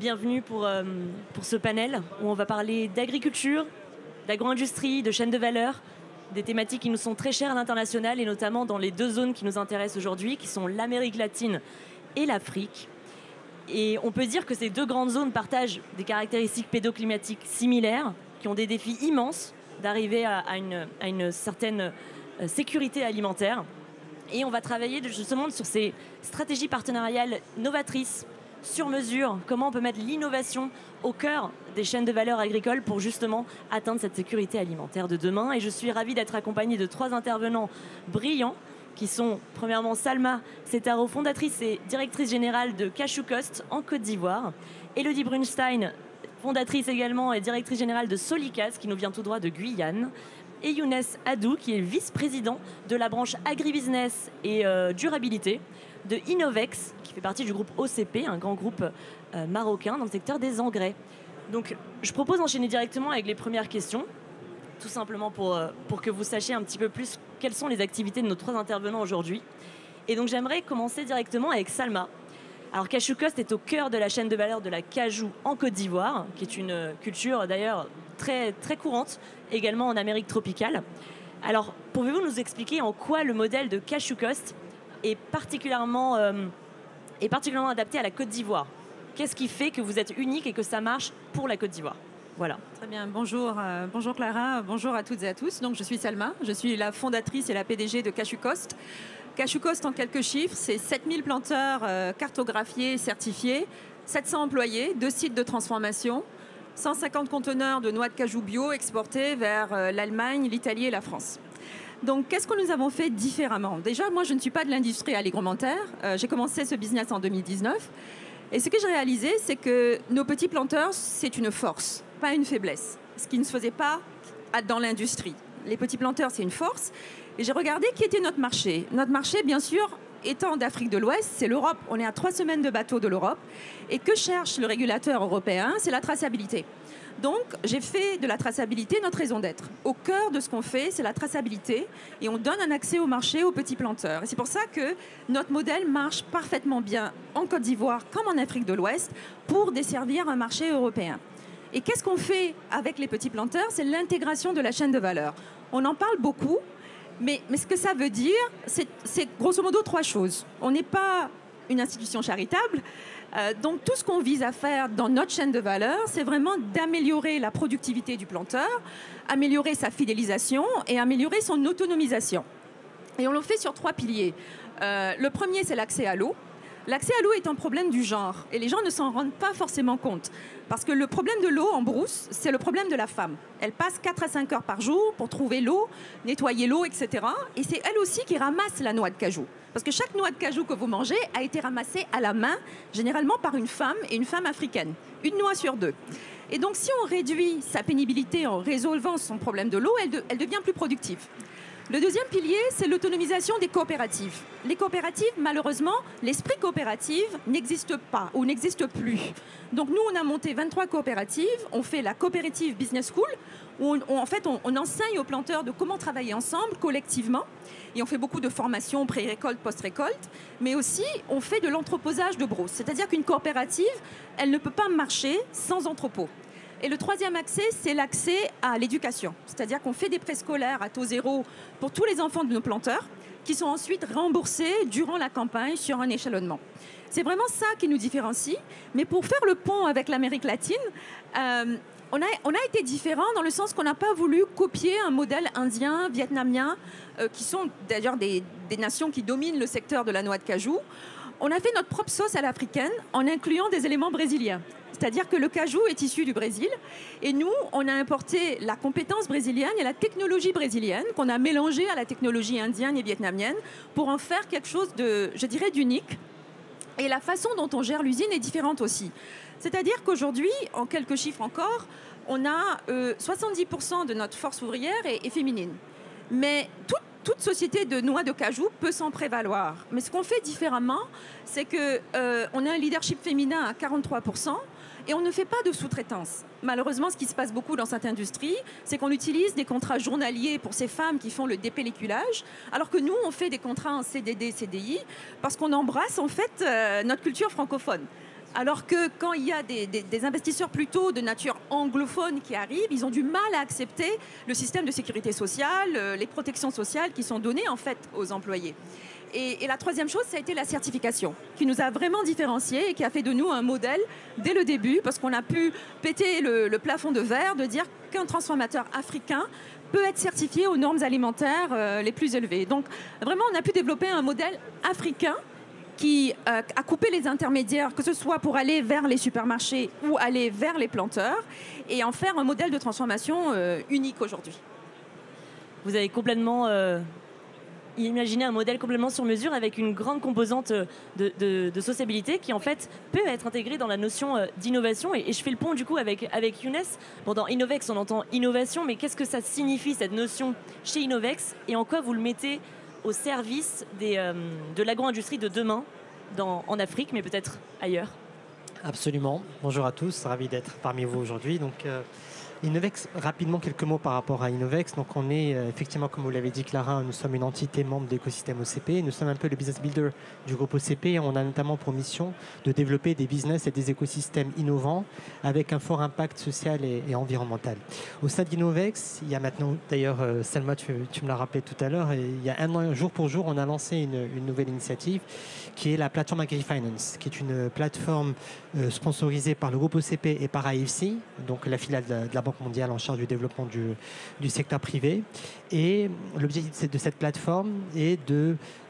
bienvenue pour ce panel où on va parler d'agriculture, d'agro-industrie, de chaîne de valeur, des thématiques qui nous sont très chères à l'international et notamment dans les deux zones qui nous intéressent aujourd'hui, qui sont l'Amérique latine et l'Afrique. Et on peut dire que ces deux grandes zones partagent des caractéristiques pédoclimatiques similaires, qui ont des défis immenses d'arriver à une certaine sécurité alimentaire. Et on va travailler justement sur ces stratégies partenariales novatrices, sur mesure, comment on peut mettre l'innovation au cœur des chaînes de valeur agricoles pour justement atteindre cette sécurité alimentaire de demain. Et je suis ravie d'être accompagnée de trois intervenants brillants qui sont premièrement Salma Setaro, fondatrice et directrice générale de Cashew Coast en Côte d'Ivoire, Elodie Brunstein, fondatrice également et directrice générale de Solicas qui nous vient tout droit de Guyane, et Younes Adou, qui est vice-président de la branche agribusiness et durabilité de Innovex, qui fait partie du groupe OCP, un grand groupe marocain dans le secteur des engrais. Donc, je propose d'enchaîner directement avec les premières questions, tout simplement pour que vous sachiez un petit peu plus quelles sont les activités de nos trois intervenants aujourd'hui. Et donc, j'aimerais commencer directement avec Salma. Alors, Cashew Coast est au cœur de la chaîne de valeur de la cajou en Côte d'Ivoire, qui est une culture d'ailleurs très, très courante, également en Amérique tropicale. Alors, pouvez-vous nous expliquer en quoi le modèle de Cashew Coast est particulièrement adapté à la Côte d'Ivoire? Qu'est-ce qui fait que vous êtes unique et que ça marche pour la Côte d'Ivoire? Voilà. Très bien, bonjour Clara, bonjour à toutes et à tous. Donc, je suis Salma, je suis la fondatrice et la PDG de Cashew Coast. Cashew Coast, en quelques chiffres, c'est 7000 planteurs cartographiés, certifiés, 700 employés, 2 sites de transformation, 150 conteneurs de noix de cajou bio exportés vers l'Allemagne, l'Italie et la France. Donc, qu'est-ce que nous avons fait différemment? Déjà, moi, je ne suis pas de l'industrie agroalimentaire. J'ai commencé ce business en 2019. Et ce que j'ai réalisé, c'est que nos petits planteurs, c'est une force, pas une faiblesse. Ce qui ne se faisait pas dans l'industrie. Les petits planteurs, c'est une force. Et j'ai regardé qui était notre marché. Notre marché, bien sûr, étant d'Afrique de l'Ouest, c'est l'Europe. On est à 3 semaines de bateau de l'Europe. Et que cherche le régulateur européen? C'est la traçabilité. Donc, j'ai fait de la traçabilité notre raison d'être. Au cœur de ce qu'on fait, c'est la traçabilité. Et on donne un accès au marché aux petits planteurs. Et c'est pour ça que notre modèle marche parfaitement bien en Côte d'Ivoire comme en Afrique de l'Ouest pour desservir un marché européen. Et qu'est-ce qu'on fait avec les petits planteurs? C'est l'intégration de la chaîne de valeur. On en parle beaucoup, mais ce que ça veut dire, c'est grosso modo 3 choses. On n'est pas une institution charitable. Donc tout ce qu'on vise à faire dans notre chaîne de valeur, c'est vraiment d'améliorer la productivité du planteur, améliorer sa fidélisation et améliorer son autonomisation. Et on le fait sur 3 piliers. Le premier, c'est l'accès à l'eau. L'accès à l'eau est un problème du genre et les gens ne s'en rendent pas forcément compte. Parce que le problème de l'eau en brousse, c'est le problème de la femme. Elle passe 4 à 5 heures par jour pour trouver l'eau, nettoyer l'eau, etc. Et c'est elle aussi qui ramasse la noix de cajou. Parce que chaque noix de cajou que vous mangez a été ramassée à la main, généralement par une femme et une femme africaine. Une noix sur 2. Et donc si on réduit sa pénibilité en résolvant son problème de l'eau, elle devient plus productive. Le deuxième pilier, c'est l'autonomisation des coopératives. Les coopératives, malheureusement, l'esprit coopérative n'existe pas ou n'existe plus. Donc nous, on a monté 23 coopératives. On fait la Cooperative Business School, où on enseigne aux planteurs de comment travailler ensemble, collectivement. Et on fait beaucoup de formations pré-récolte, post-récolte. Mais aussi, on fait de l'entreposage de brousse. C'est-à-dire qu'une coopérative, elle ne peut pas marcher sans entrepôt. Et le troisième accès, c'est l'accès à l'éducation. C'est-à-dire qu'on fait des préscolaires à taux zéro pour tous les enfants de nos planteurs, qui sont ensuite remboursés durant la campagne sur un échelonnement. C'est vraiment ça qui nous différencie. Mais pour faire le pont avec l'Amérique latine, on a été différent dans le sens qu'on n'a pas voulu copier un modèle indien, vietnamien, qui sont d'ailleurs des nations qui dominent le secteur de la noix de cajou. On a fait notre propre sauce à l'africaine en incluant des éléments brésiliens. C'est-à-dire que le cajou est issu du Brésil. Et nous, on a importé la compétence brésilienne et la technologie brésilienne qu'on a mélangée à la technologie indienne et vietnamienne pour en faire quelque chose de, je dirais, d'unique. Et la façon dont on gère l'usine est différente aussi. C'est-à-dire qu'aujourd'hui, en quelques chiffres encore, on a 70% de notre force ouvrière est féminine. Mais toute société de noix de cajou peut s'en prévaloir. Mais ce qu'on fait différemment, c'est qu'on a un leadership féminin à 43%. Et on ne fait pas de sous-traitance. Malheureusement, ce qui se passe beaucoup dans cette industrie, c'est qu'on utilise des contrats journaliers pour ces femmes qui font le dépelliculage, alors que nous, on fait des contrats en CDD, CDI, parce qu'on embrasse en fait notre culture francophone. Alors que quand il y a des investisseurs plutôt de nature anglophone qui arrivent, ils ont du mal à accepter le système de sécurité sociale, les protections sociales qui sont données en fait aux employés. Et la troisième chose, ça a été la certification, qui nous a vraiment différenciés et qui a fait de nous un modèle dès le début, parce qu'on a pu péter le plafond de verre, de dire qu'un transformateur africain peut être certifié aux normes alimentaires les plus élevées. Donc vraiment, on a pu développer un modèle africain qui a coupé les intermédiaires, que ce soit pour aller vers les supermarchés ou aller vers les planteurs, et en faire un modèle de transformation unique aujourd'hui. Vous avez complètement imaginé un modèle complètement sur mesure avec une grande composante de sociabilité qui en fait peut être intégrée dans la notion d'innovation. Et je fais le pont du coup avec Younes. Bon, dans Innovex, on entend innovation, mais qu'est-ce que ça signifie cette notion chez Innovex et en quoi vous le mettez au service de l'agro-industrie de demain en Afrique, mais peut-être ailleurs? Absolument. Bonjour à tous, ravi d'être parmi vous aujourd'hui. Donc, Innovex, rapidement quelques mots par rapport à Innovex. Donc on est effectivement, comme vous l'avez dit Clara, nous sommes une entité membre de l'écosystème OCP. Nous sommes un peu le business builder du groupe OCP. On a notamment pour mission de développer des business et des écosystèmes innovants avec un fort impact social et environnemental. Au sein d'Innovex, il y a maintenant, d'ailleurs Selma, tu me l'as rappelé tout à l'heure, il y a un an, jour pour jour, on a lancé une nouvelle initiative qui est la plateforme AgriFinance, qui est une plateforme sponsorisée par le groupe OCP et par AFC, donc la filiale de la Banque mondiale en charge du développement du secteur privé. Et l'objectif de cette plateforme est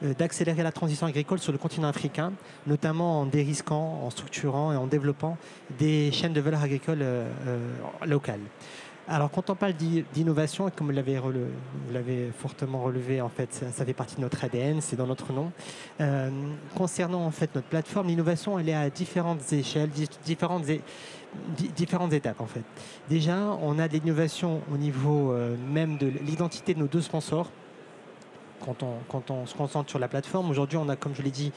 d'accélérer la transition agricole sur le continent africain, notamment en dérisquant, en structurant et en développement des chaînes de valeur agricole locales. Alors, quand on parle d'innovation, comme vous l'avez fortement relevé, en fait, ça fait partie de notre ADN, c'est dans notre nom. Concernant en fait notre plateforme, l'innovation, elle est à différentes échelles, différentes étapes en fait. Déjà, on a de l'innovation au niveau même de l'identité de nos deux sponsors. Quand on se concentre sur la plateforme, aujourd'hui, on a, comme je l'ai dit,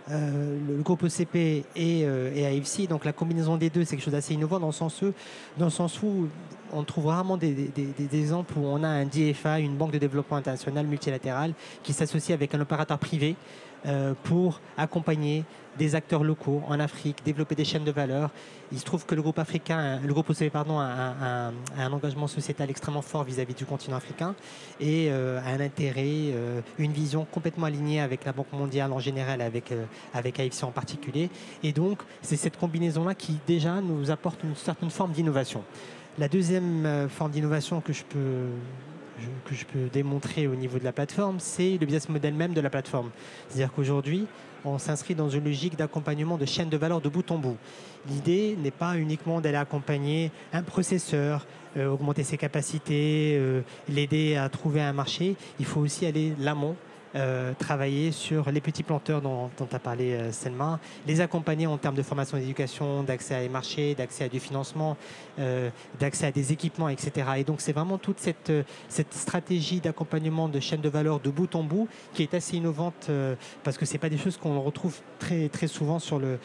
le groupe OCP et AFC. Donc la combinaison des deux, c'est quelque chose d'assez innovant dans le sens où on trouve rarement des exemples où on a un DFA, une banque de développement international multilatérale, qui s'associe avec un opérateur privé pour accompagner des acteurs locaux en Afrique, développer des chaînes de valeur. Il se trouve que le groupe OCP a un engagement sociétal extrêmement fort vis-à-vis du continent africain et a un intérêt, une vision complètement alignée avec la Banque mondiale en général, avec AFC en particulier. Et donc, c'est cette combinaison-là qui déjà nous apporte une certaine forme d'innovation. La deuxième forme d'innovation que je peux démontrer au niveau de la plateforme, c'est le business model même de la plateforme. C'est-à-dire qu'aujourd'hui, on s'inscrit dans une logique d'accompagnement de chaînes de valeur de bout en bout. L'idée n'est pas uniquement d'aller accompagner un processeur, augmenter ses capacités, l'aider à trouver un marché. Il faut aussi aller l'amont, travailler sur les petits planteurs dont a parlé Selma, les accompagner en termes de formation et d'éducation, d'accès à des marchés, d'accès à du financement, d'accès à des équipements, etc. Et donc c'est vraiment toute cette stratégie d'accompagnement de chaîne de valeur de bout en bout qui est assez innovante parce que ce n'est pas des choses qu'on retrouve très, très souvent sur le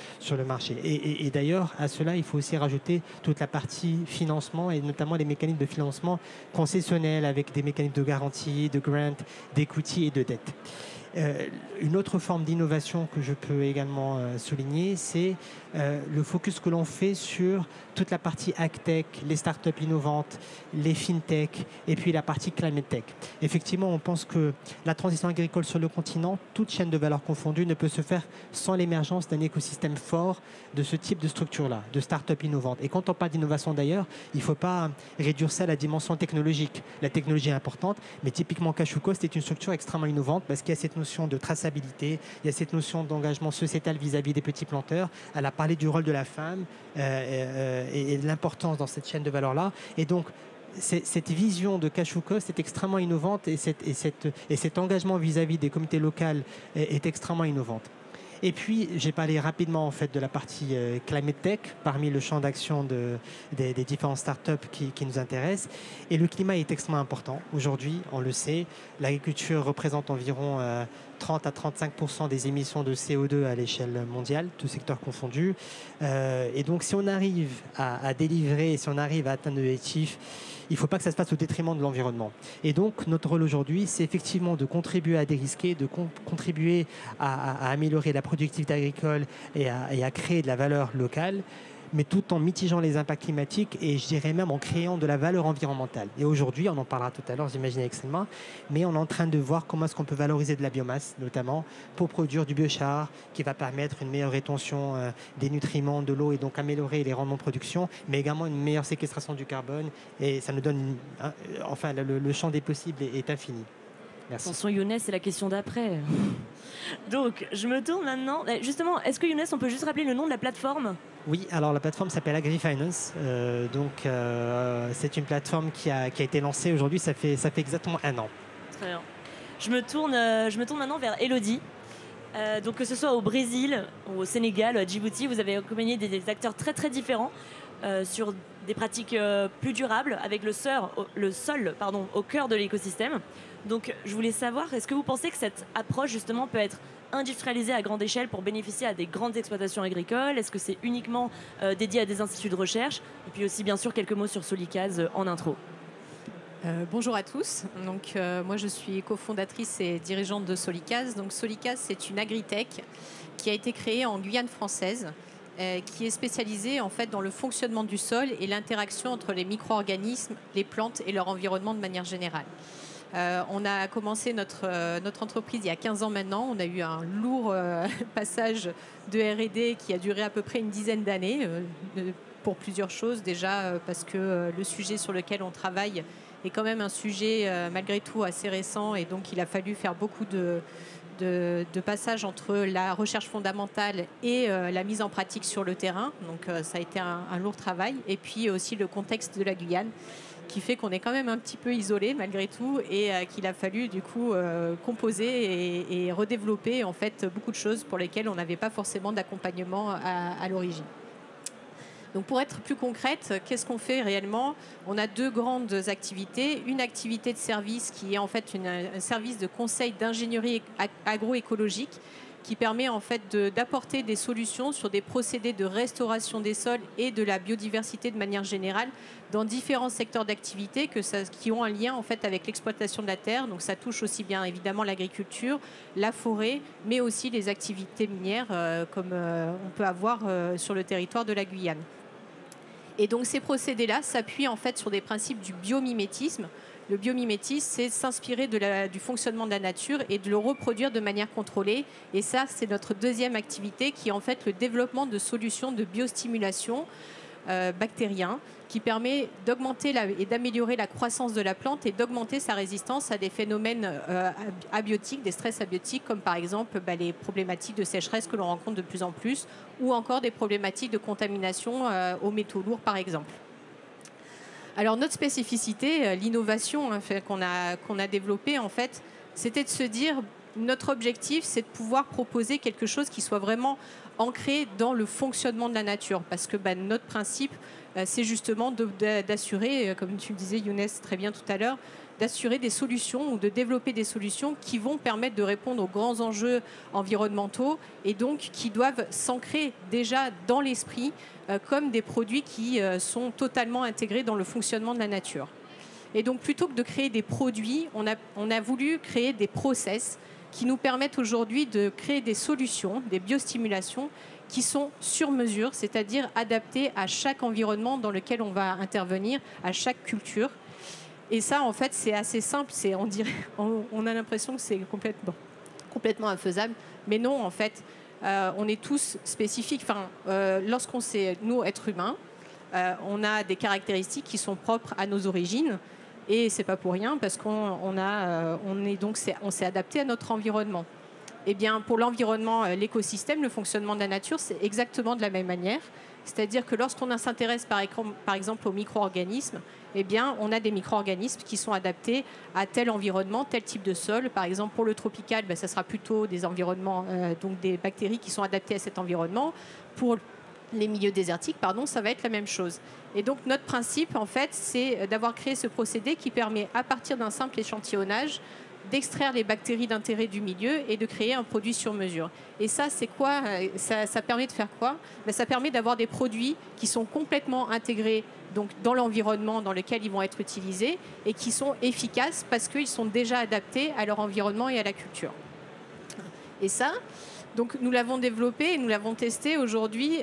marché. Et d'ailleurs, à cela, il faut aussi rajouter toute la partie financement et notamment les mécanismes de financement concessionnels avec des mécanismes de garantie, de grant, d'equity et de dette. Une autre forme d'innovation que je peux également souligner, c'est le focus que l'on fait sur toute la partie AgTech, les startups innovantes, les FinTech et puis la partie Climate Tech. Effectivement, on pense que la transition agricole sur le continent, toute chaîne de valeur confondue, ne peut se faire sans l'émergence d'un écosystème fort de ce type de structure-là, de startups innovantes. Et quand on parle d'innovation d'ailleurs, il ne faut pas réduire ça à la dimension technologique. La technologie est importante, mais typiquement CashUcost est une structure extrêmement innovante parce qu'il y a cette notion de traçabilité, il y a cette notion d'engagement sociétal vis-à-vis des petits planteurs. Elle a parlé du rôle de la femme et de l'importance dans cette chaîne de valeur-là. Et donc, cette vision de CashUcost est extrêmement innovante et cet engagement vis-à-vis des communautés locales est extrêmement innovante. Et puis, j'ai parlé rapidement en fait de la partie Climate Tech parmi le champ d'action des différentes startups qui nous intéressent. Et le climat est extrêmement important. Aujourd'hui, on le sait, l'agriculture représente environ 30 à 35% des émissions de CO2 à l'échelle mondiale, tous secteurs confondus. Et donc, si on arrive à délivrer, si on arrive à atteindre l'objectif, il ne faut pas que ça se fasse au détriment de l'environnement. Et donc, notre rôle aujourd'hui, c'est effectivement de contribuer à dérisquer, de contribuer à améliorer la productivité agricole et à créer de la valeur locale, mais tout en mitigeant les impacts climatiques et je dirais même en créant de la valeur environnementale. Et aujourd'hui, on en parlera tout à l'heure, j'imagine avec Selma, mais on est en train de voir comment est-ce qu'on peut valoriser de la biomasse, notamment pour produire du biochar qui va permettre une meilleure rétention des nutriments, de l'eau et donc améliorer les rendements de production, mais également une meilleure séquestration du carbone. Et ça nous donne, enfin, le champ des possibles est infini. Merci. Attention Younes, c'est la question d'après. Donc, je me tourne maintenant. Justement, est-ce que Younes, on peut juste rappeler le nom de la plateforme ? Oui, alors la plateforme s'appelle AgriFinance. C'est une plateforme qui a été lancée aujourd'hui, ça fait exactement 1 an. Très bien. Je me tourne maintenant vers Elodie. Donc, que ce soit au Brésil, au Sénégal, à Djibouti, vous avez accompagné des acteurs très très différents sur des pratiques plus durables, avec le sol au cœur de l'écosystème. Donc, je voulais savoir, est-ce que vous pensez que cette approche, justement, peut être industrialisée à grande échelle pour bénéficier à des grandes exploitations agricoles ? Est-ce que c'est uniquement dédié à des instituts de recherche ? Et puis aussi, bien sûr, quelques mots sur Solicase en intro. Bonjour à tous. Donc, moi, je suis cofondatrice et dirigeante de Solicase. Donc, Solicase, c'est une agritech qui a été créée en Guyane française, qui est spécialisée en fait dans le fonctionnement du sol et l'interaction entre les micro-organismes, les plantes et leur environnement de manière générale. On a commencé notre entreprise il y a 15 ans maintenant. On a eu un lourd passage de R&D qui a duré à peu près une dizaine d'années pour plusieurs choses. Déjà parce que le sujet sur lequel on travaille est quand même un sujet malgré tout assez récent et donc il a fallu faire beaucoup de passage entre la recherche fondamentale et la mise en pratique sur le terrain. Donc ça a été un lourd travail. Et puis aussi le contexte de la Guyane, qui fait qu'on est quand même un petit peu isolé malgré tout et qu'il a fallu du coup composer et redévelopper en fait beaucoup de choses pour lesquelles on n'avait pas forcément d'accompagnement à l'origine. Donc pour être plus concrète, qu'est-ce qu'on fait réellement ? On a 2 grandes activités. Une activité de service qui est en fait un service de conseil d'ingénierie agroécologique qui permet en fait d'apporter des solutions sur des procédés de restauration des sols et de la biodiversité de manière générale dans différents secteurs d'activité qui ont un lien en fait avec l'exploitation de la terre. Donc ça touche aussi bien évidemment l'agriculture, la forêt, mais aussi les activités minières comme on peut avoir sur le territoire de la Guyane. Et donc ces procédés-là s'appuient en fait sur des principes du biomimétisme. Le biomimétisme, c'est s'inspirer du fonctionnement de la nature et de le reproduire de manière contrôlée. Et ça, c'est notre deuxième activité qui est en fait le développement de solutions de biostimulation bactérien qui permet d'augmenter et d'améliorer la croissance de la plante et d'augmenter sa résistance à des phénomènes abiotiques, des stress abiotiques, comme par exemple les problématiques de sécheresse que l'on rencontre de plus en plus, ou encore des problématiques de contamination aux métaux lourds, par exemple. Alors notre spécificité, l'innovation qu'on a développée, en fait, c'était de se dire, notre objectif, c'est de pouvoir proposer quelque chose qui soit vraiment ancré dans le fonctionnement de la nature. Parce que notre principe, c'est justement d'assurer, comme tu le disais Younes très bien tout à l'heure, d'assurer des solutions ou de développer des solutions qui vont permettre de répondre aux grands enjeux environnementaux et donc qui doivent s'ancrer déjà dans l'esprit comme des produits qui sont totalement intégrés dans le fonctionnement de la nature. Et donc plutôt que de créer des produits, on a voulu créer des process qui nous permettent aujourd'hui de créer des solutions, des biostimulations qui sont sur mesure, c'est-à-dire adaptées à chaque environnement dans lequel on va intervenir, à chaque culture. Et ça, en fait, c'est assez simple. On a l'impression que c'est complètement infaisable. Mais non, en fait, on est tous spécifiques. Enfin, lorsqu'on sait, nous, êtres humains, on a des caractéristiques qui sont propres à nos origines. Et c'est pas pour rien, parce qu'on s'est adapté à notre environnement. Eh bien, pour l'environnement, l'écosystème, le fonctionnement de la nature, c'est exactement de la même manière. C'est-à-dire que lorsqu'on s'intéresse par exemple aux micro-organismes, eh bien, on a des micro-organismes qui sont adaptés à tel environnement, tel type de sol. Par exemple, pour le tropical, ça sera plutôt des environnements, donc des bactéries qui sont adaptées à cet environnement. Pour les milieux désertiques, ça va être la même chose. Et donc, notre principe, en fait, c'est d'avoir créé ce procédé qui permet, à partir d'un simple échantillonnage, d'extraire les bactéries d'intérêt du milieu et de créer un produit sur mesure. Et ça, c'est quoi? Ça permet de faire quoi? Ça permet d'avoir des produits qui sont complètement intégrés donc, dans l'environnement dans lequel ils vont être utilisés et qui sont efficaces parce qu'ils sont déjà adaptés à leur environnement et à la culture. Et ça, donc, nous l'avons développé et nous l'avons testé aujourd'hui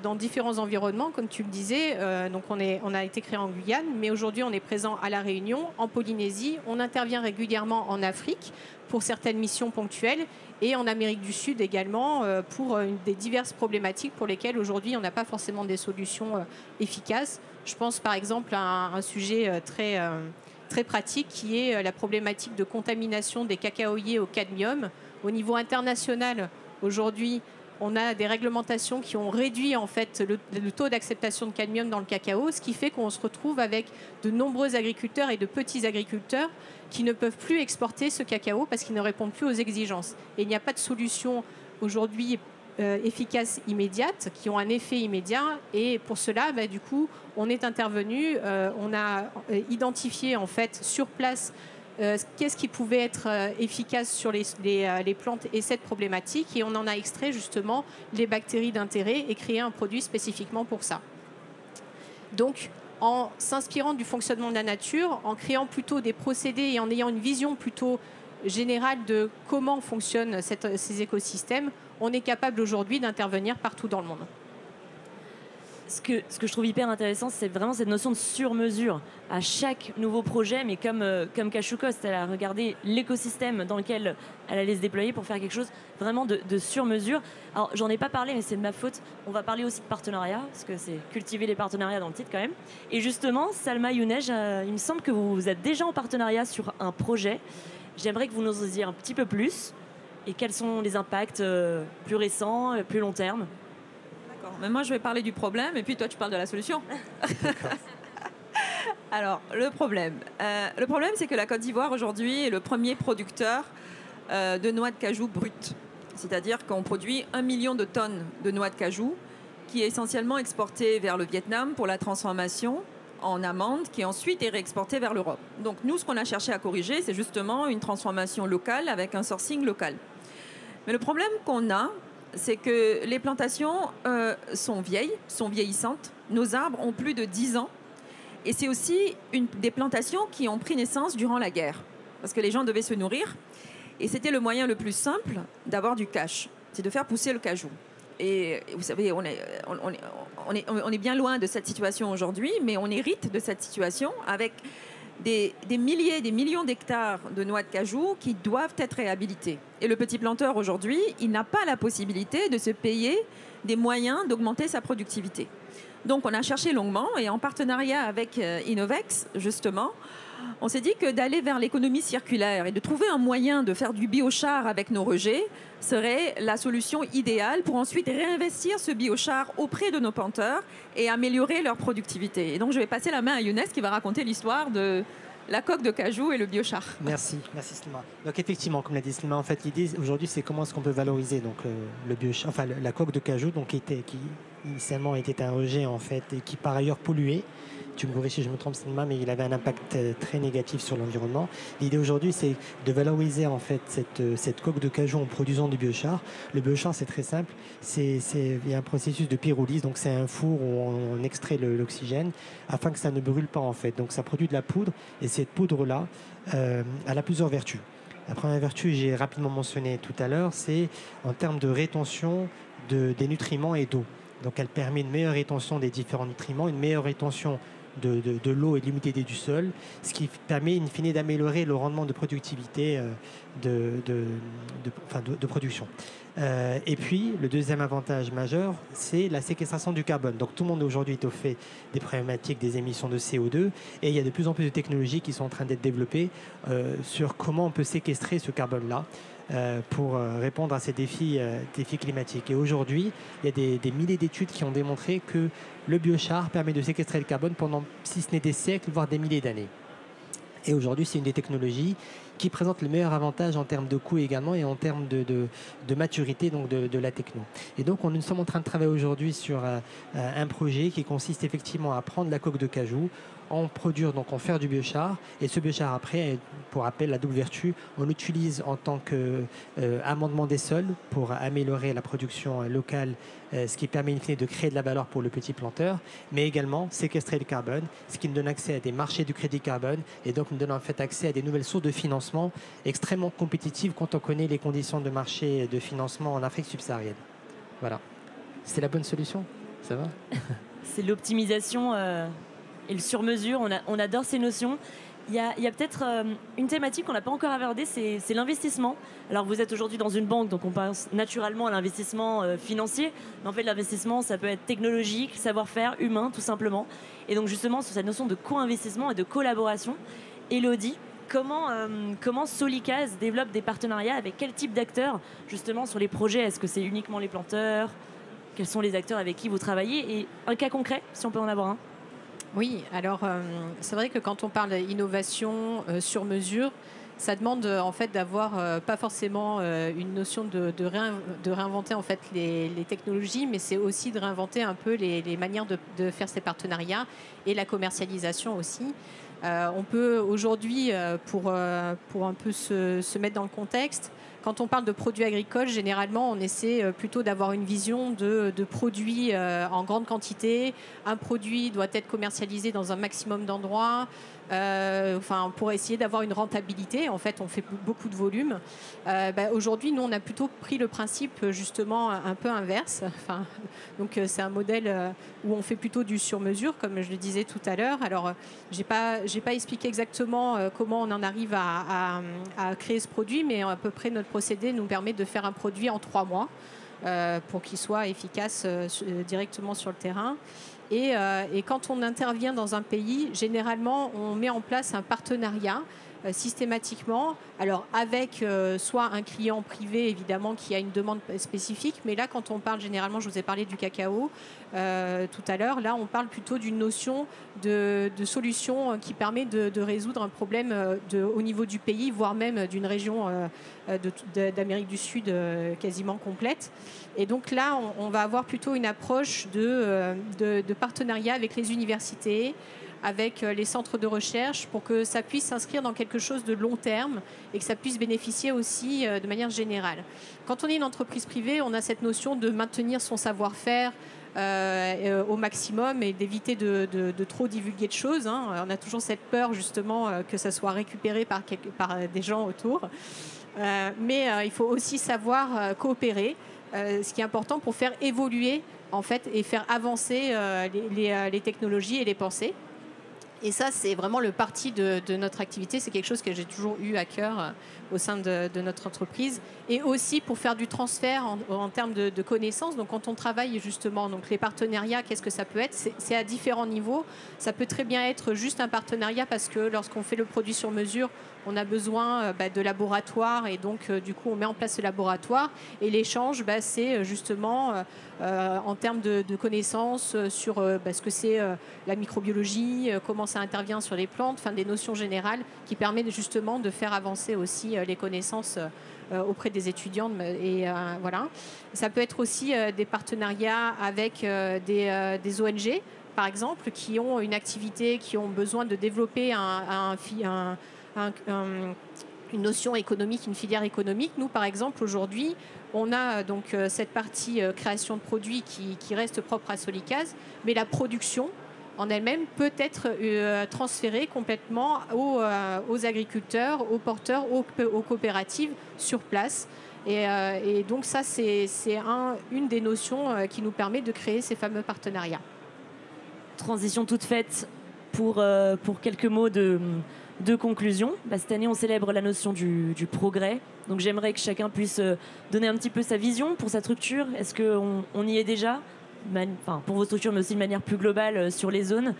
dans différents environnements, comme tu le disais. Donc on a été créé en Guyane, mais aujourd'hui on est présent à La Réunion, en Polynésie. On intervient régulièrement en Afrique pour certaines missions ponctuelles et en Amérique du Sud également pour des diverses problématiques pour lesquelles aujourd'hui on n'a pas forcément des solutions efficaces. Je pense par exemple à un sujet très pratique qui est la problématique de contamination des cacaoyers au cadmium. Au niveau international, aujourd'hui, on a des réglementations qui ont réduit en fait le taux d'acceptation de cadmium dans le cacao, ce qui fait qu'on se retrouve avec de nombreux agriculteurs et de petits agriculteurs qui ne peuvent plus exporter ce cacao parce qu'ils ne répondent plus aux exigences. Et il n'y a pas de solution aujourd'hui efficace immédiate, qui ont un effet immédiat. Et pour cela, du coup, on est intervenu, on a identifié en fait sur place qu'est-ce qui pouvait être efficace sur les plantes et cette problématique, et on en a extrait justement les bactéries d'intérêt et créé un produit spécifiquement pour ça. Donc, en s'inspirant du fonctionnement de la nature, en créant plutôt des procédés et en ayant une vision plutôt générale de comment fonctionnent ces écosystèmes, on est capable aujourd'hui d'intervenir partout dans le monde. Ce que je trouve hyper intéressant, c'est vraiment cette notion de sur-mesure à chaque nouveau projet, mais comme Cashew Coast, elle a regardé l'écosystème dans lequel elle allait se déployer pour faire quelque chose vraiment de sur-mesure. Alors, j'en ai pas parlé, mais c'est de ma faute. On va parler aussi de partenariat, parce que c'est cultiver les partenariats dans le titre quand même. Et justement, Salma Younej, il me semble que vous êtes déjà en partenariat sur un projet. J'aimerais que vous nous en disiez un petit peu plus. Et quels sont les impacts plus récents, plus long terme? Mais moi, je vais parler du problème et puis toi, tu parles de la solution. Alors, le problème, c'est que la Côte d'Ivoire, aujourd'hui, est le premier producteur de noix de cajou brutes. C'est-à-dire qu'on produit 1 million de tonnes de noix de cajou qui est essentiellement exportée vers le Vietnam pour la transformation en amande qui ensuite est réexportée vers l'Europe. Donc, nous, ce qu'on a cherché à corriger, c'est justement une transformation locale avec un sourcing local. Mais le problème qu'on a, c'est que les plantations sont vieilles, sont vieillissantes. Nos arbres ont plus de 10 ans. Et c'est aussi des plantations qui ont pris naissance durant la guerre. Parce que les gens devaient se nourrir. Et c'était le moyen le plus simple d'avoir du cash. C'est de faire pousser le cajou. Et vous savez, on est bien loin de cette situation aujourd'hui, mais on hérite de cette situation avec des milliers, des millions d'hectares de noix de cajou qui doivent être réhabilités. Et le petit planteur aujourd'hui, il n'a pas la possibilité de se payer des moyens d'augmenter sa productivité. Donc on a cherché longuement et en partenariat avec Innovex, justement, on s'est dit que d'aller vers l'économie circulaire et de trouver un moyen de faire du biochar avec nos rejets serait la solution idéale pour ensuite réinvestir ce biochar auprès de nos planteurs et améliorer leur productivité. Et donc je vais passer la main à Younes qui va raconter l'histoire de la coque de cajou et le biochar. Merci Slima. Donc effectivement, comme l'a dit Slima, en fait l'idée aujourd'hui c'est comment est-ce qu'on peut valoriser donc le biochar, enfin la coque de cajou donc qui initialement était un rejet en fait et qui par ailleurs polluait. Tu me corriges si je me trompe, Slima, mais il avait un impact très négatif sur l'environnement. L'idée aujourd'hui, c'est de valoriser en fait cette coque de cajou en produisant du biochar. Le biochar, c'est très simple. Il y a un processus de pyrolyse, donc c'est un four où on extrait l'oxygène afin que ça ne brûle pas en fait. Donc ça produit de la poudre et cette poudre-là, elle a plusieurs vertus. La première vertu, j'ai rapidement mentionné tout à l'heure, c'est en termes de rétention des nutriments et d'eau. Donc elle permet une meilleure rétention des différents nutriments, une meilleure rétention de l'eau et de l'humidité du sol, ce qui permet in fine d'améliorer le rendement de productivité de production. Et puis, le deuxième avantage majeur, c'est la séquestration du carbone. Donc tout le monde aujourd'hui est au fait des problématiques des émissions de CO2 et il y a de plus en plus de technologies qui sont en train d'être développées sur comment on peut séquestrer ce carbone-là. Pour répondre à ces défis climatiques. Et aujourd'hui, il y a des milliers d'études qui ont démontré que le biochar permet de séquestrer le carbone pendant, si ce n'est des siècles, voire des milliers d'années. Et aujourd'hui, c'est une des technologies qui présente le meilleur avantage en termes de coût également et en termes de maturité donc de la techno. Et donc, nous sommes en train de travailler aujourd'hui sur un projet qui consiste effectivement à prendre la coque de cajou, en produire, donc en faire du biochar. Et ce biochar, après, pour rappel, la double vertu, on l'utilise en tant qu'amendement des sols pour améliorer la production locale, ce qui permet in fine de créer de la valeur pour le petit planteur, mais également séquestrer le carbone, ce qui nous donne accès à des marchés du crédit carbone et donc nous donne en fait accès à des nouvelles sources de financement extrêmement compétitives quand on connaît les conditions de marché de financement en Afrique subsaharienne. Voilà. C'est la bonne solution? Ça va? C'est l'optimisation et le sur-mesure. On adore ces notions. Il y a peut-être une thématique qu'on n'a pas encore abordée, c'est l'investissement. Alors vous êtes aujourd'hui dans une banque, donc on pense naturellement à l'investissement financier. Mais en fait, l'investissement, ça peut être technologique, savoir-faire, humain, tout simplement. Et donc justement, sur cette notion de co-investissement et de collaboration, Élodie, comment Solicase développe des partenariats avec quel type d'acteurs justement sur les projets? Est-ce que c'est uniquement les planteurs? Quels sont les acteurs avec qui vous travaillez? Et un cas concret, si on peut en avoir un. Oui, alors c'est vrai que quand on parle d'innovation sur mesure, ça demande en fait d'avoir pas forcément une notion de réinventer en fait les technologies, mais c'est aussi de réinventer un peu les manières de faire ces partenariats et la commercialisation aussi. On peut aujourd'hui, pour un peu se mettre dans le contexte, quand on parle de produits agricoles, généralement, on essaie plutôt d'avoir une vision de produits en grande quantité. Un produit doit être commercialisé dans un maximum d'endroits. Pour essayer d'avoir une rentabilité. En fait, on fait beaucoup de volume. Aujourd'hui, nous, on a plutôt pris le principe justement un peu inverse. Donc, c'est un modèle où on fait plutôt du sur-mesure, comme je le disais tout à l'heure. Alors, j'ai pas expliqué exactement comment on en arrive à créer ce produit, mais à peu près notre procédé nous permet de faire un produit en 3 mois pour qu'il soit efficace directement sur le terrain. Et quand on intervient dans un pays, généralement, on met en place un partenariat systématiquement, alors avec soit un client privé, évidemment, qui a une demande spécifique, mais là, quand on parle généralement, je vous ai parlé du cacao tout à l'heure, là, on parle plutôt d'une notion de solution qui permet de résoudre un problème au niveau du pays, voire même d'une région d'Amérique du Sud quasiment complète. Et donc là, on va avoir plutôt une approche de partenariat avec les universités, avec les centres de recherche, pour que ça puisse s'inscrire dans quelque chose de long terme et que ça puisse bénéficier aussi de manière générale. Quand on est une entreprise privée, on a cette notion de maintenir son savoir-faire au maximum et d'éviter de trop divulguer de choses. On a toujours cette peur justement que ça soit récupéré par des gens autour. Mais il faut aussi savoir coopérer, ce qui est important pour faire évoluer en fait, et faire avancer les technologies et les pensées. Et ça, c'est vraiment le parti de notre activité. C'est quelque chose que j'ai toujours eu à cœur au sein de notre entreprise. Et aussi pour faire du transfert en termes de connaissances. Donc, quand on travaille justement, donc les partenariats, qu'est-ce que ça peut être? C'est à différents niveaux. Ça peut très bien être juste un partenariat parce que lorsqu'on fait le produit sur mesure, on a besoin de laboratoires et donc du coup on met en place ce laboratoire et l'échange c'est justement en termes de connaissances sur ce que c'est la microbiologie, comment ça intervient sur les plantes, des notions générales qui permettent justement de faire avancer aussi les connaissances auprès des étudiants et voilà. Ça peut être aussi des partenariats avec des ONG par exemple qui ont une activité, qui ont besoin de développer une notion économique, une filière économique. Nous, par exemple, aujourd'hui, on a donc cette partie création de produits qui reste propre à Solicase, mais la production en elle-même peut être transférée complètement aux agriculteurs, aux porteurs, aux coopératives sur place. Et donc ça, c'est une des notions qui nous permet de créer ces fameux partenariats. Transition toute faite pour quelques mots de conclusion. Cette année, on célèbre la notion du progrès. Donc j'aimerais que chacun puisse donner un petit peu sa vision pour sa structure. Est-ce qu'on y est déjà pour vos structures, mais aussi de manière plus globale sur les zones.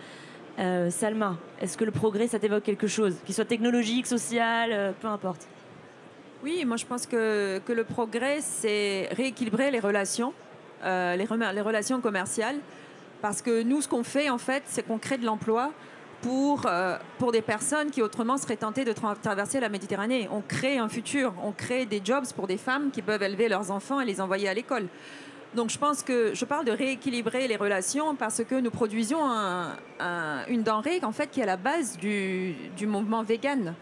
Salma, est-ce que le progrès, ça t'évoque quelque chose, qu'il soit technologique, social, peu importe? Oui, moi je pense que le progrès, c'est rééquilibrer les relations commerciales. Parce que nous, ce qu'on fait, en fait, c'est qu'on crée de l'emploi pour des personnes qui autrement seraient tentées de traverser la Méditerranée. On crée un futur, on crée des jobs pour des femmes qui peuvent élever leurs enfants et les envoyer à l'école. Donc je pense que je parle de rééquilibrer les relations parce que nous produisons une denrée en fait, qui est à la base du mouvement vegan.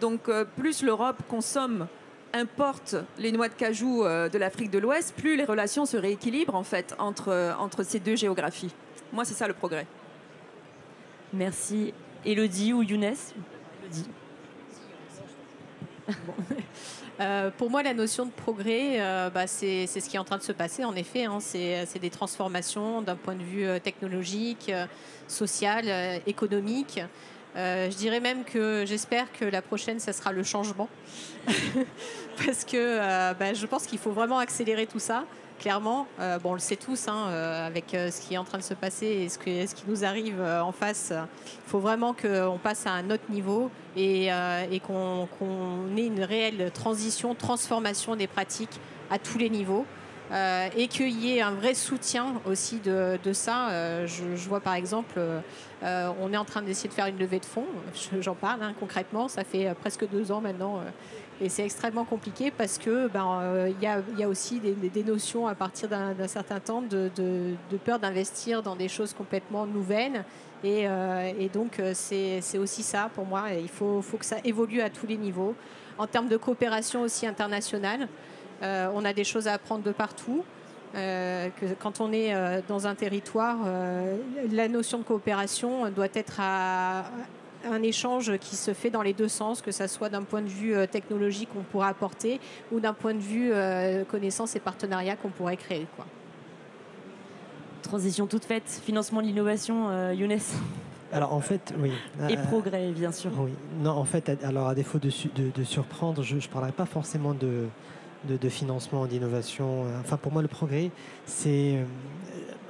Donc plus l'Europe importe les noix de cajou de l'Afrique de l'Ouest, plus les relations se rééquilibrent en fait, entre ces deux géographies. Moi, c'est ça le progrès. Merci. Élodie ou Younes? Élodie. Pour moi, la notion de progrès, c'est ce qui est en train de se passer, en effet. Hein, c'est des transformations d'un point de vue technologique, social, économique. Je dirais même que j'espère que la prochaine, ça sera le changement. Parce que je pense qu'il faut vraiment accélérer tout ça. Clairement, on le sait tous, hein, avec ce qui est en train de se passer et ce qui nous arrive en face, il faut vraiment qu'on passe à un autre niveau et qu'on ait une réelle transformation des pratiques à tous les niveaux. Et qu'il y ait un vrai soutien aussi de ça. Je vois par exemple, on est en train d'essayer de faire une levée de fonds. J'en parle concrètement, ça fait presque 2 ans maintenant. Et c'est extrêmement compliqué parce que y a aussi des notions à partir d'un certain temps de peur d'investir dans des choses complètement nouvelles. Et donc c'est aussi ça pour moi. Il faut que ça évolue à tous les niveaux. En termes de coopération aussi internationale, on a des choses à apprendre de partout. Que quand on est dans un territoire, la notion de coopération doit être un échange qui se fait dans les deux sens, que ce soit d'un point de vue technologique qu'on pourra apporter ou d'un point de vue connaissances et partenariats qu'on pourrait créer, quoi. Transition toute faite, financement de l'innovation, Younes. Alors en fait, oui. Et progrès, bien sûr. Oui. Non, en fait, alors à défaut de surprendre, je ne parlerai pas forcément de financement, d'innovation. Enfin, pour moi, le progrès, c'est...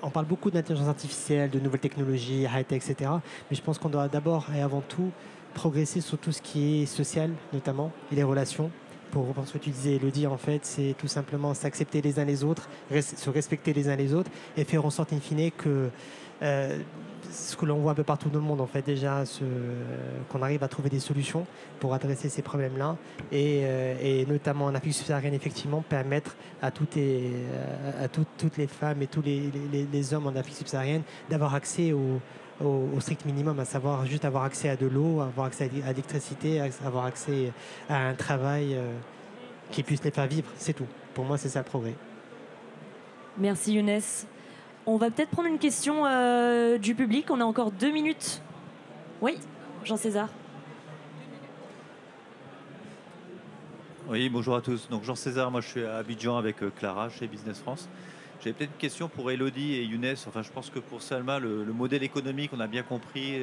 on parle beaucoup d'intelligence artificielle, de nouvelles technologies, high-tech, etc. Mais je pense qu'on doit d'abord et avant tout progresser sur tout ce qui est social, notamment, et les relations. Pour reprendre ce que tu disais, Élodie, en fait, c'est tout simplement s'accepter les uns les autres, se respecter les uns les autres, et faire en sorte, in fine, que ce que l'on voit un peu partout dans le monde, en fait, déjà, qu'on arrive à trouver des solutions pour adresser ces problèmes-là, et notamment en Afrique subsaharienne, effectivement, permettre à toutes les femmes et tous les hommes en Afrique subsaharienne d'avoir accès au strict minimum, à savoir juste avoir accès à de l'eau, avoir accès à l'électricité, avoir accès à un travail qui puisse les faire vivre, c'est tout. Pour moi, c'est ça le progrès. Merci Younes. On va peut-être prendre une question du public. On a encore 2 minutes. Oui, Jean-César. Oui, bonjour à tous. Donc Jean-César, moi je suis à Abidjan avec Clara chez Business France. J'avais peut-être une question pour Élodie et Younes. Enfin, je pense que pour Salma, le modèle économique, on a bien compris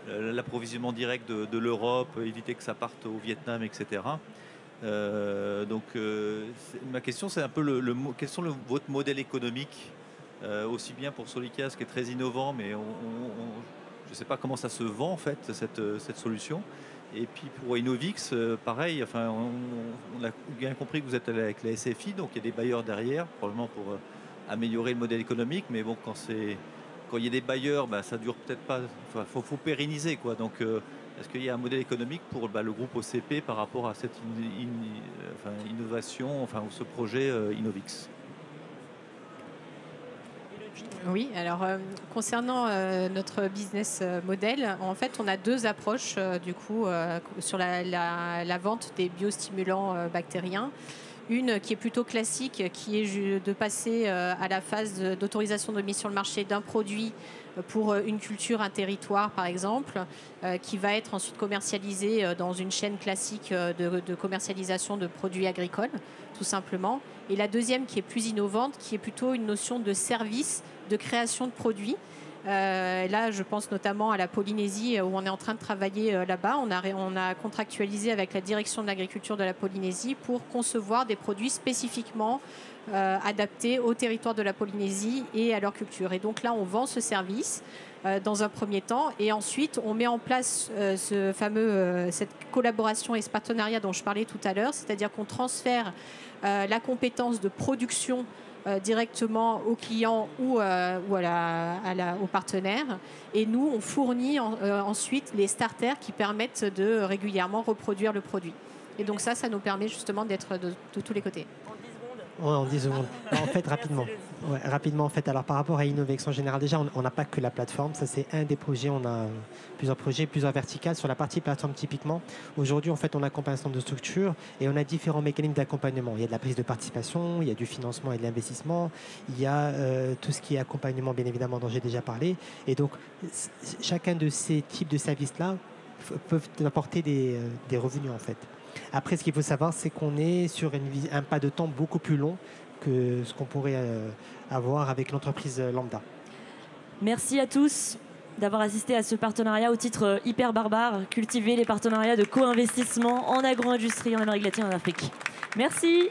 l'approvisionnement direct de l'Europe, éviter que ça parte au Vietnam, etc. Ma question, c'est un peu quels sont votre modèle économique, aussi bien pour Solicas qui est très innovant, mais je ne sais pas comment ça se vend en fait cette solution. Et puis pour Innovix, pareil. Enfin, on a bien compris que vous êtes avec la SFI, donc il y a des bailleurs derrière, probablement pour améliorer le modèle économique. Mais bon, quand il y a des bailleurs, ça dure peut-être pas. Enfin, faut pérenniser quoi. Donc est-ce qu'il y a un modèle économique pour le groupe OCP par rapport à cette innovation, enfin ce projet Innovix? Oui, alors concernant notre business model, en fait, on a 2 approches du coup sur la vente des biostimulants bactériens. Une qui est plutôt classique, qui est de passer à la phase d'autorisation de mise sur le marché d'un produit pour une culture, un territoire par exemple, qui va être ensuite commercialisé dans une chaîne classique de commercialisation de produits agricoles, tout simplement. Et la deuxième qui est plus innovante, qui est plutôt une notion de service, de création de produits. Là, je pense notamment à la Polynésie où on est en train de travailler là-bas. On a contractualisé avec la direction de l'agriculture de la Polynésie pour concevoir des produits spécifiquement adaptés au territoire de la Polynésie et à leur culture. Et donc là, on vend ce service dans un premier temps et ensuite on met en place cette collaboration et ce partenariat dont je parlais tout à l'heure, c'est-à-dire qu'on transfère la compétence de production directement aux clients ou aux partenaires. Et nous, on fournit ensuite les starters qui permettent de régulièrement reproduire le produit. Et donc ça nous permet justement d'être de tous les côtés. Ouais, en 10 secondes. En fait, rapidement. Ouais, rapidement, en fait. Alors, par rapport à Innovex en général, déjà, on n'a pas que la plateforme. Ça, c'est un des projets. On a plusieurs projets, plusieurs verticales. Sur la partie plateforme, typiquement, aujourd'hui, en fait, on accompagne un certain nombre de structures et on a différents mécanismes d'accompagnement. Il y a de la prise de participation, il y a du financement et de l'investissement. Il y a tout ce qui est accompagnement, bien évidemment, dont j'ai déjà parlé. Et donc, chacun de ces types de services-là peuvent apporter des revenus, en fait. Après, ce qu'il faut savoir, c'est qu'on est sur un pas de temps beaucoup plus long que ce qu'on pourrait avoir avec l'entreprise lambda. Merci à tous d'avoir assisté à ce partenariat au titre hyper barbare, cultiver les partenariats de co-investissement en agro-industrie en Amérique latine et en Afrique. Merci.